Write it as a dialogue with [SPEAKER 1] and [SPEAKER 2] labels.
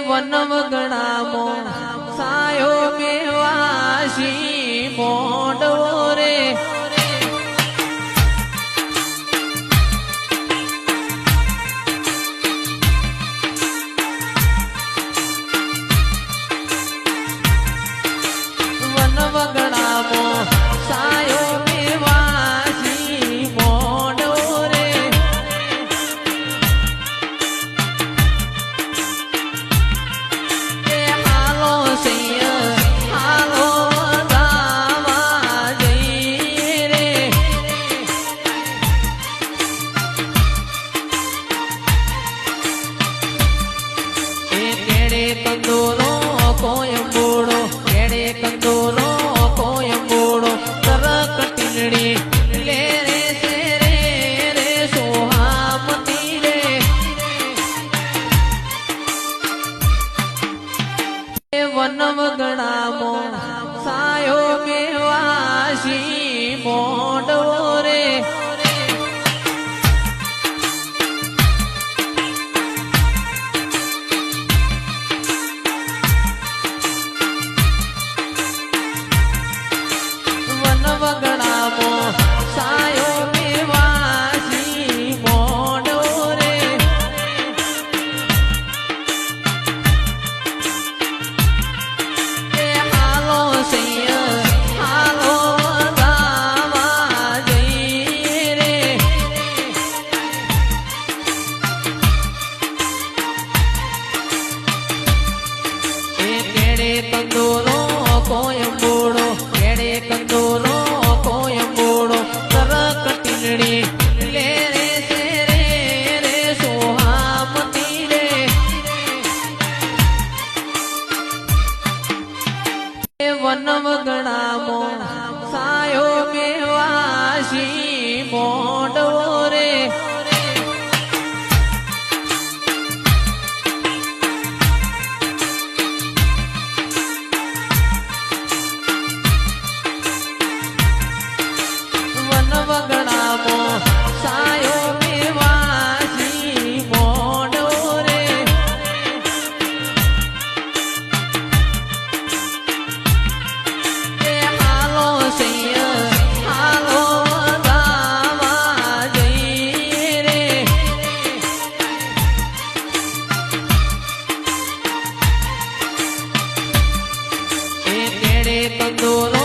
[SPEAKER 1] વનમ ગણામો સાયો મેવાસી મોડવો રે વનમ ગણામો સાયો મેવાસી મોડવો રે હાલો દાવા જઈ રે કેડે કંદોરો કોયંબોડો કેડે કંદોરો કોયંબોડો તરક ટીનડી લે રે સે રે સોહામતી રે વનમ ગણામો સાયો મેવાસી મોડવો રે વનમ ગણામો સાયો મેવાસી મોડવો રે હાલો દાવા જઈ રે કેડે કંદોરો કોયંબોડો કેડે કંદોરો કોયંબોડો તરક ટીનડી લે રે સે રે સોહામતી રે વનમ ગણામો સાયો મેવાસી મોડવો રે વનમ ગણામો સાયો મેવાસી મોડવો રે હાલો દાવા જઈ રે કેડે કંદોરો